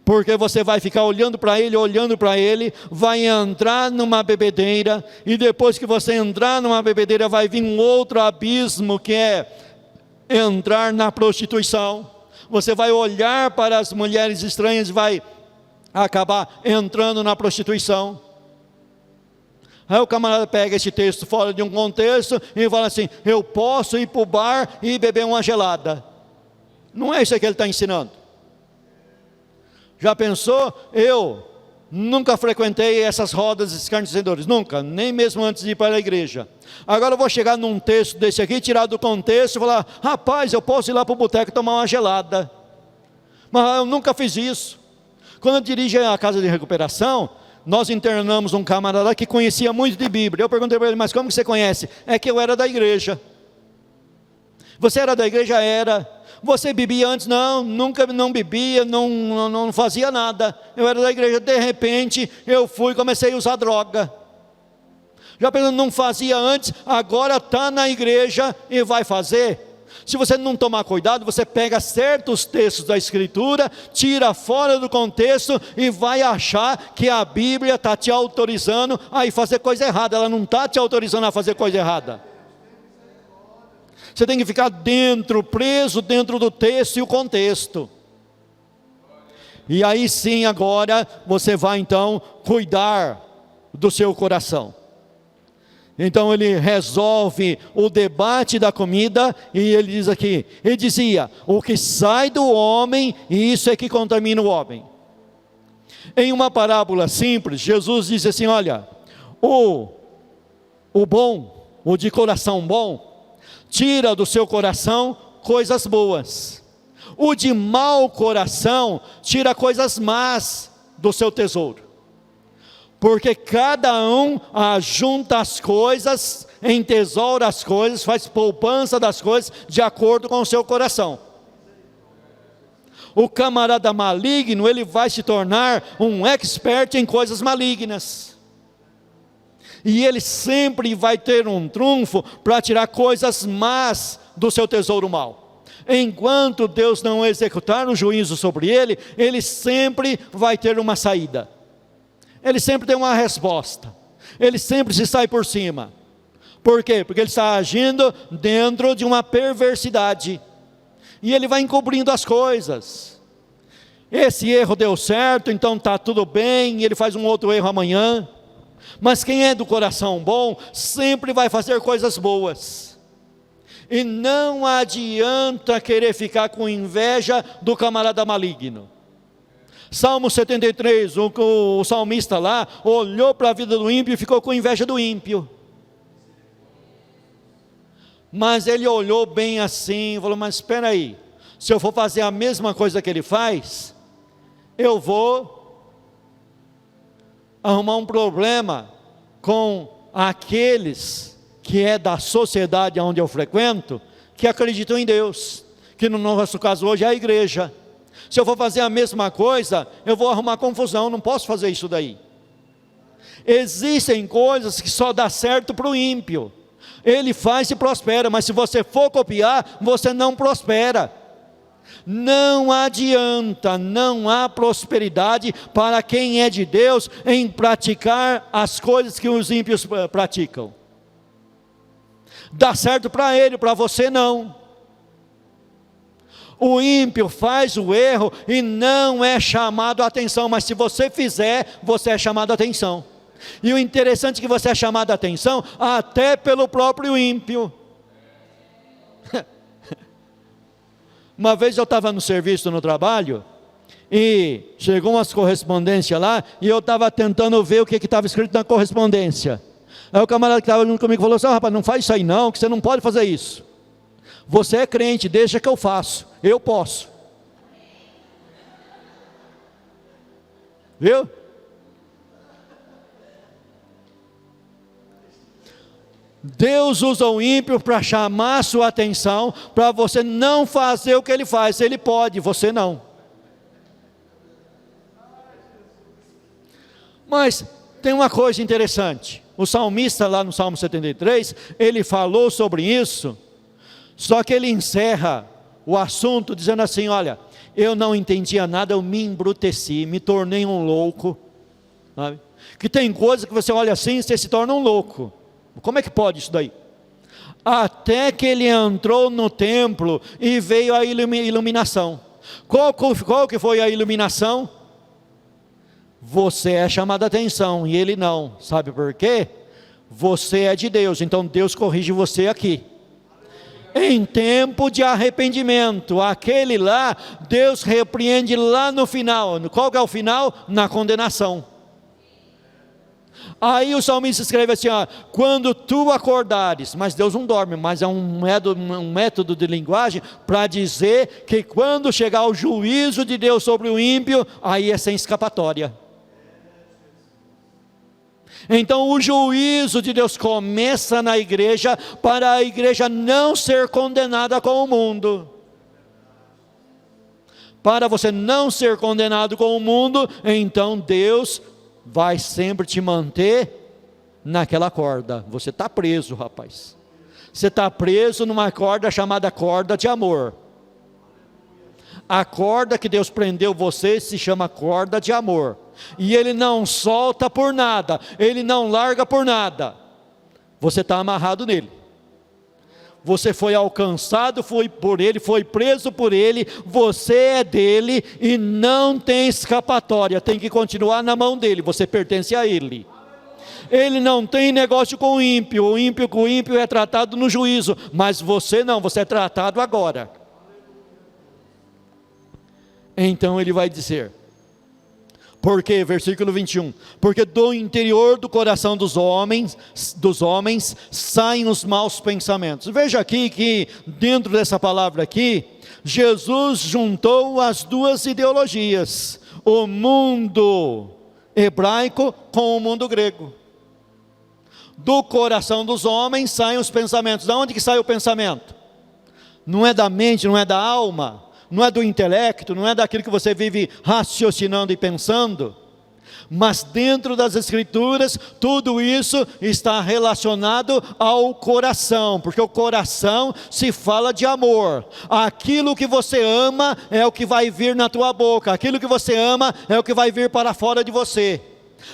porque você vai ficar olhando para ele, vai entrar numa bebedeira, e depois que você entrar numa bebedeira, vai vir um outro abismo, que é entrar na prostituição. Você vai olhar para as mulheres estranhas e vai acabar entrando na prostituição. Aí o camarada pega esse texto fora de um contexto e fala assim, eu posso ir para o bar e beber uma gelada. Não é isso que ele está ensinando. Já pensou? Eu nunca frequentei essas rodas escarnecedores, nunca, nem mesmo antes de ir para a igreja. Agora eu vou chegar num texto desse aqui, tirar do contexto e falar, rapaz, eu posso ir lá para o boteco e tomar uma gelada. Mas eu nunca fiz isso. Quando eu dirigi a casa de recuperação, nós internamos um camarada que conhecia muito de Bíblia. Eu perguntei para ele, mas como que você conhece? É que eu era da igreja. Você era da igreja? Era. Você bebia antes? Não, nunca não bebia, não fazia nada. Eu era da igreja, de repente eu fui e comecei a usar droga. Já pensando, não fazia antes, agora está na igreja e vai fazer. Se você não tomar cuidado, você pega certos textos da Escritura, tira fora do contexto e vai achar que a Bíblia está te autorizando a fazer coisa errada. Ela não está te autorizando a fazer coisa errada. Você tem que ficar preso dentro do texto e o contexto. E aí sim, agora você vai então cuidar do seu coração. Então ele resolve o debate da comida e ele diz aqui, ele dizia, o que sai do homem, isso é que contamina o homem. Em uma parábola simples, Jesus diz assim, olha, o bom, o de coração bom, tira do seu coração coisas boas. O de mau coração, tira coisas más do seu tesouro. Porque cada um ajunta as coisas, entesoura as coisas, faz poupança das coisas, de acordo com o seu coração. O camarada maligno, ele vai se tornar um expert em coisas malignas. E ele sempre vai ter um trunfo para tirar coisas más do seu tesouro mau. Enquanto Deus não executar o juízo sobre ele, ele sempre vai ter uma saída. Ele sempre tem uma resposta. Ele sempre se sai por cima. Por quê? Porque ele está agindo dentro de uma perversidade. E ele vai encobrindo as coisas. Esse erro deu certo, então está tudo bem, e ele faz um outro erro amanhã. Mas quem é do coração bom, sempre vai fazer coisas boas. E não adianta querer ficar com inveja do camarada maligno. Salmo 73, o salmista lá, olhou para a vida do ímpio e ficou com inveja do ímpio. Mas ele olhou bem assim, falou, mas espera aí, se eu for fazer a mesma coisa que ele faz, eu vou arrumar um problema com aqueles que é da sociedade onde eu frequento, que acreditam em Deus, que no nosso caso hoje é a igreja. Se eu for fazer a mesma coisa, eu vou arrumar confusão, não posso fazer isso daí. Existem coisas que só dá certo para o ímpio. Ele faz e prospera, mas se você for copiar, você não prospera. Não adianta, não há prosperidade para quem é de Deus em praticar as coisas que os ímpios praticam. Dá certo para ele, para você não. O ímpio faz o erro e não é chamado a atenção, mas se você fizer, você é chamado a atenção. E o interessante é que você é chamado a atenção até pelo próprio ímpio. Uma vez eu estava no serviço, no trabalho, e chegou umas correspondências lá, e eu estava tentando ver o que estava escrito na correspondência. Aí o camarada que estava junto comigo falou assim, rapaz, não faz isso aí não, que você não pode fazer isso. Você é crente, deixa que eu faço, eu posso. Viu? Deus usa o ímpio para chamar a sua atenção, para você não fazer o que ele faz. Ele pode, você não. Mas tem uma coisa interessante, o salmista lá no Salmo 73, ele falou sobre isso, só que ele encerra o assunto dizendo assim, olha, eu não entendia nada, eu me embruteci, me tornei um louco, sabe? Que tem coisa que você olha assim e você se torna um louco. Como é que pode isso daí? Até que ele entrou no templo e veio a iluminação. Qual que foi a iluminação? Você é chamado a atenção e ele não. Sabe por quê? Você é de Deus, então Deus corrige você aqui. Em tempo de arrependimento, aquele lá, Deus repreende lá no final. Qual que é o final? Na condenação. Aí o salmista escreve assim, ó, quando tu acordares, mas Deus não dorme, mas é um método de linguagem para dizer que quando chegar o juízo de Deus sobre o ímpio, aí é sem escapatória. Então o juízo de Deus começa na igreja, para a igreja não ser condenada com o mundo. Para você não ser condenado com o mundo, então Deus vai sempre te manter naquela corda. Você está preso, rapaz. Você está preso numa corda chamada corda de amor. A corda que Deus prendeu você se chama corda de amor. E Ele não solta por nada, Ele não larga por nada. Você está amarrado nele. Você foi alcançado, foi por Ele, foi preso por Ele, você é dele e não tem escapatória, tem que continuar na mão dele, você pertence a Ele. Ele não tem negócio com o ímpio com o ímpio é tratado no juízo, mas você não, você é tratado agora. Então ele vai dizer, porque, versículo 21, porque do interior do coração dos homens saem os maus pensamentos. Veja aqui que dentro dessa palavra aqui, Jesus juntou as duas ideologias, o mundo hebraico com o mundo grego. Do coração dos homens saem os pensamentos. De onde que sai o pensamento? Não é da mente, não é da alma, não é do intelecto, não é daquilo que você vive raciocinando e pensando, mas dentro das Escrituras, tudo isso está relacionado ao coração, porque o coração se fala de amor. Aquilo que você ama é o que vai vir na tua boca, aquilo que você ama é o que vai vir para fora de você.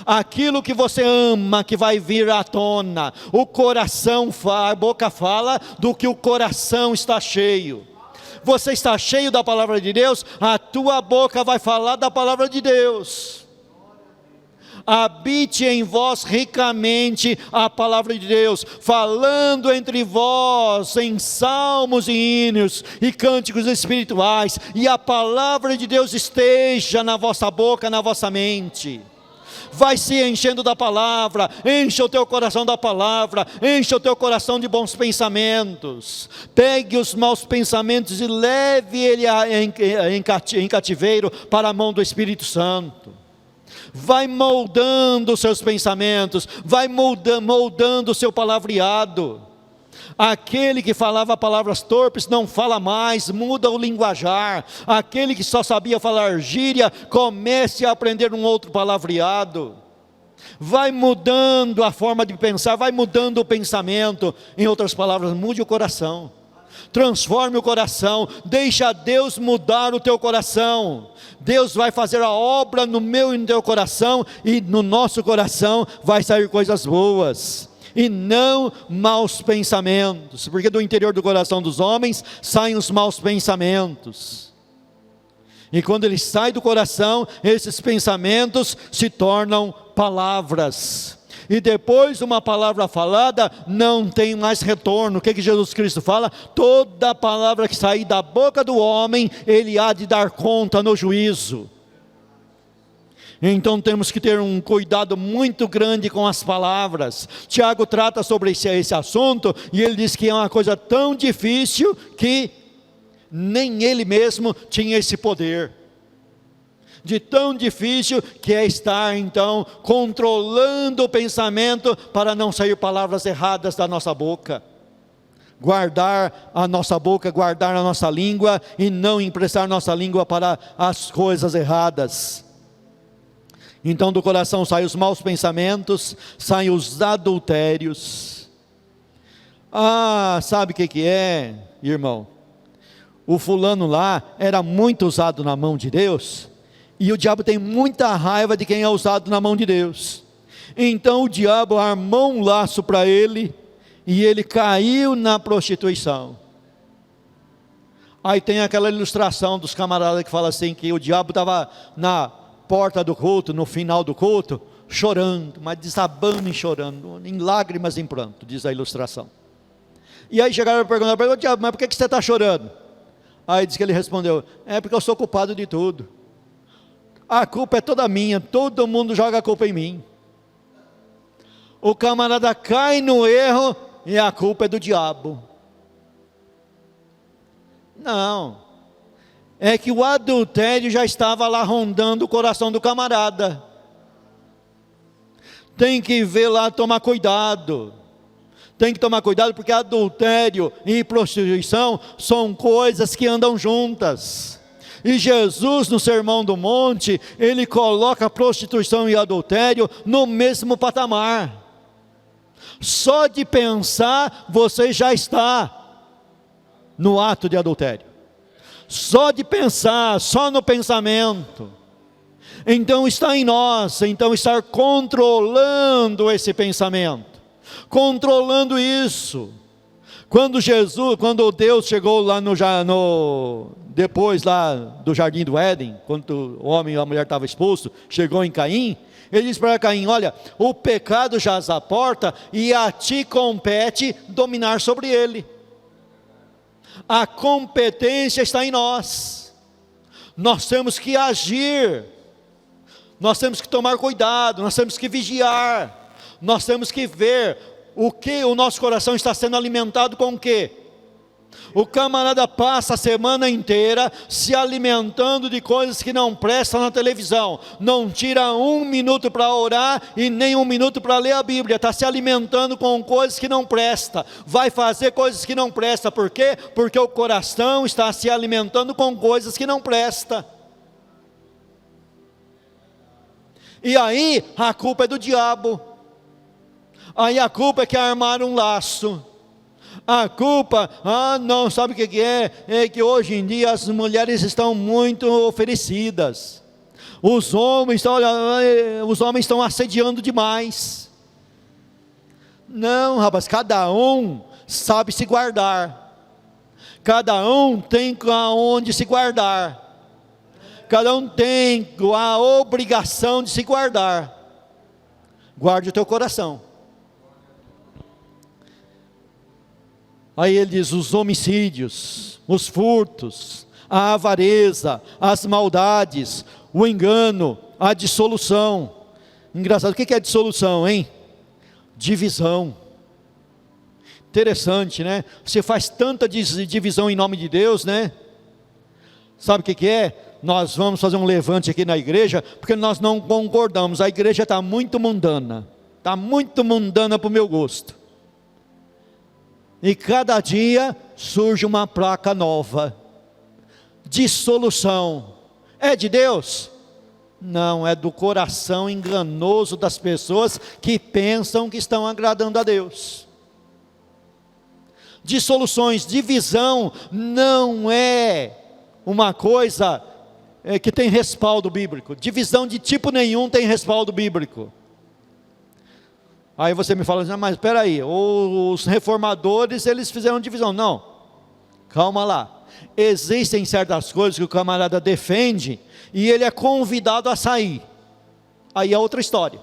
Aquilo que você ama que vai vir à tona. O coração, a boca fala do que o coração está cheio. Você está cheio da palavra de Deus, a tua boca vai falar da palavra de Deus. Habite em vós ricamente a palavra de Deus, falando entre vós em salmos e hinos e cânticos espirituais, e a palavra de Deus esteja na vossa boca, na vossa mente. Vai se enchendo da palavra, encha o teu coração da palavra, encha o teu coração de bons pensamentos. Pegue os maus pensamentos e leve ele em cativeiro para a mão do Espírito Santo. Vai moldando os seus pensamentos, vai moldando o seu palavreado. Aquele que falava palavras torpes não fala mais, muda o linguajar. Aquele que só sabia falar gíria, comece a aprender um outro palavreado. Vai mudando a forma de pensar, vai mudando o pensamento. Em outras palavras, mude o coração. Transforme o coração, deixa Deus mudar o teu coração. Deus vai fazer a obra no meu e no teu coração, e no nosso coração vai sair coisas boas. E não maus pensamentos, porque do interior do coração dos homens saem os maus pensamentos. E quando ele sai do coração, esses pensamentos se tornam palavras. E depois uma palavra falada não tem mais retorno. O que Jesus Cristo fala? Toda palavra que sair da boca do homem, ele há de dar conta no juízo. Então temos que ter um cuidado muito grande com as palavras. Tiago trata sobre esse assunto, e ele diz que é uma coisa tão difícil, que nem ele mesmo tinha esse poder. De tão difícil que é estar então controlando o pensamento, para não sair palavras erradas da nossa boca. Guardar a nossa boca, guardar a nossa língua, e não emprestar nossa língua para as coisas erradas. Então do coração saem os maus pensamentos, saem os adultérios. Sabe o que é, irmão? O fulano lá era muito usado na mão de Deus, e o diabo tem muita raiva de quem é usado na mão de Deus. Então o diabo armou um laço para ele, e ele caiu na prostituição. Aí tem aquela ilustração dos camaradas que fala assim, que o diabo estava na porta do culto, no final do culto, chorando, mas desabando e chorando, em lágrimas e em pranto, diz a ilustração. E aí chegaram a perguntar para ele: diabo, mas por que você está chorando? Aí diz que ele respondeu: é porque eu sou culpado de tudo. A culpa é toda minha, todo mundo joga a culpa em mim. O camarada cai no erro, e a culpa é do diabo. Não. É que o adultério já estava lá rondando o coração do camarada. tem que ver lá, tomar cuidado. Tem que tomar cuidado, porque adultério e prostituição são coisas que andam juntas. E Jesus, no Sermão do Monte, ele coloca prostituição e adultério no mesmo patamar. Só de pensar, você já está no ato de adultério. Só de pensar, só no pensamento. Então está em nós, então estar controlando esse pensamento. Controlando isso. Quando Deus chegou lá depois lá do jardim do Éden, quando o homem e a mulher estavam expulsos, chegou em Caim, ele disse para Caim: olha, o pecado jaz à porta e a ti compete dominar sobre ele. A competência está em nós. Nós temos que agir. Nós temos que tomar cuidado, nós temos que vigiar. Nós temos que ver o que o nosso coração está sendo alimentado com o quê? O camarada passa a semana inteira se alimentando de coisas que não prestam na televisão, não tira 1 minuto para orar e nem 1 minuto para ler a Bíblia, está se alimentando com coisas que não prestam, vai fazer coisas que não prestam. Por quê? Porque o coração está se alimentando com coisas que não prestam. E aí a culpa é do diabo. Aí a culpa é que armaram um laço. A culpa, não, sabe o que é? É que hoje em dia as mulheres estão muito oferecidas. Os homens estão assediando demais. Não, rapaz, cada um sabe se guardar. Cada um tem aonde se guardar. Cada um tem a obrigação de se guardar. Guarde o teu coração. Aí ele diz: os homicídios, os furtos, a avareza, as maldades, o engano, a dissolução. Engraçado, o que é dissolução, hein? Divisão. Interessante, né? Você faz tanta divisão em nome de Deus, né? Sabe o que é? Nós vamos fazer um levante aqui na igreja, porque nós não concordamos. A igreja está muito mundana. Está muito mundana para o meu gosto. E cada dia surge uma placa nova. Dissolução. É de Deus? Não, é do coração enganoso das pessoas que pensam que estão agradando a Deus. Dissoluções, divisão não é uma coisa que tem respaldo bíblico. Divisão de tipo nenhum tem respaldo bíblico. Aí você me fala assim: mas espera aí, os reformadores, eles fizeram divisão. Não, calma lá. Existem certas coisas que o camarada defende e ele é convidado a sair. Aí é outra história.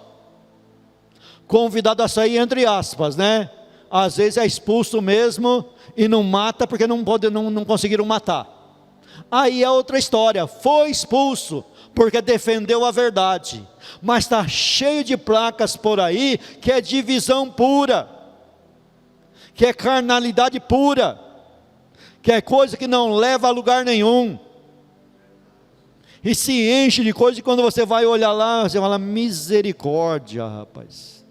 Convidado a sair entre aspas, né? Às vezes é expulso mesmo e não mata porque não conseguiram matar. Aí é outra história. Foi expulso porque defendeu a verdade. Mas está cheio de placas por aí que é divisão pura, que é carnalidade pura, que é coisa que não leva a lugar nenhum, e se enche de coisa, e quando você vai olhar lá, você fala: misericórdia, rapaz,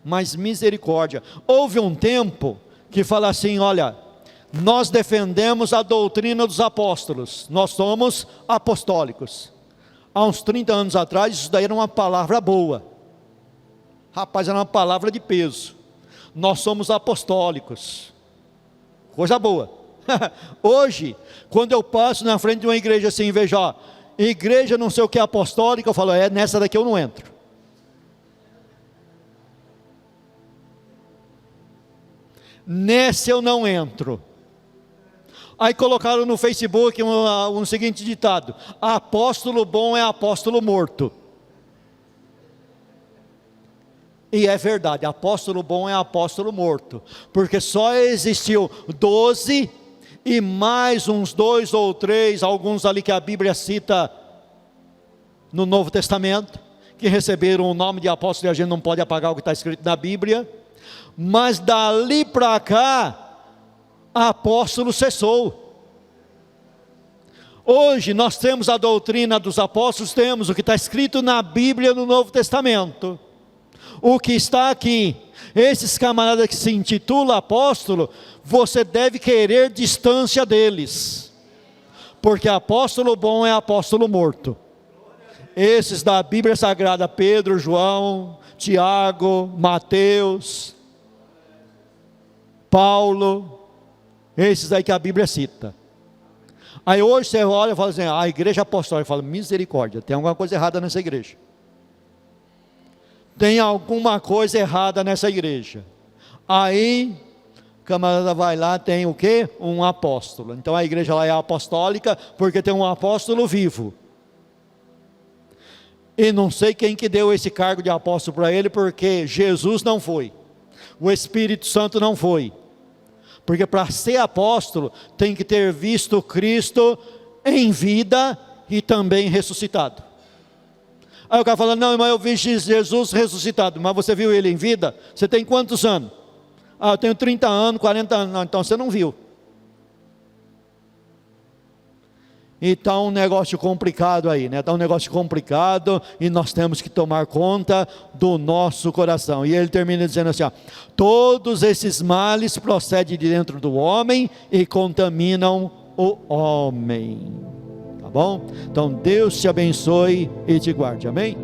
mas misericórdia. Houve um tempo que fala assim: olha, nós defendemos a doutrina dos apóstolos, nós somos apostólicos. Há uns 30 anos atrás, isso daí era uma palavra boa. Rapaz, era uma palavra de peso. Nós somos apostólicos. Coisa boa. Hoje, quando eu passo na frente de uma igreja assim, vejo, igreja não sei o que apostólica, eu falo: nessa daqui eu não entro. Nessa eu não entro. Aí colocaram no Facebook um seguinte ditado: apóstolo bom é apóstolo morto. E é verdade, apóstolo bom é apóstolo morto, porque só existiu 12 e mais uns 2 ou 3, alguns ali que a Bíblia cita no Novo Testamento, que receberam o nome de apóstolo, e a gente não pode apagar o que está escrito na Bíblia. Mas dali para cá, apóstolo cessou. Hoje nós temos a doutrina dos apóstolos, temos o que está escrito na Bíblia no Novo Testamento. o que está aqui, esses camaradas que se intitulam apóstolo, você deve querer distância deles, porque apóstolo bom é apóstolo morto. Esses da Bíblia Sagrada, Pedro, João, Tiago, Mateus, Paulo, esses aí que a Bíblia cita. Aí hoje você olha e fala assim, a igreja apostólica, fala, misericórdia, tem alguma coisa errada nessa igreja. Tem alguma coisa errada nessa igreja. Aí, o camarada vai lá, tem o quê? Um apóstolo. Então a igreja lá é apostólica, porque tem um apóstolo vivo. E não sei quem que deu esse cargo de apóstolo para ele, porque Jesus não foi. O Espírito Santo não foi. Porque para ser apóstolo, tem que ter visto Cristo em vida e também ressuscitado. Aí o cara fala, não, irmão, eu vi Jesus ressuscitado, mas você viu ele em vida? Você tem quantos anos? Ah, eu tenho 30 anos, 40 anos, não, então você não viu. Então um negócio complicado aí, né? Está um negócio complicado e nós temos que tomar conta do nosso coração. E ele termina dizendo assim, ó, todos esses males procedem de dentro do homem e contaminam o homem. Tá bom? Então Deus te abençoe e te guarde, amém?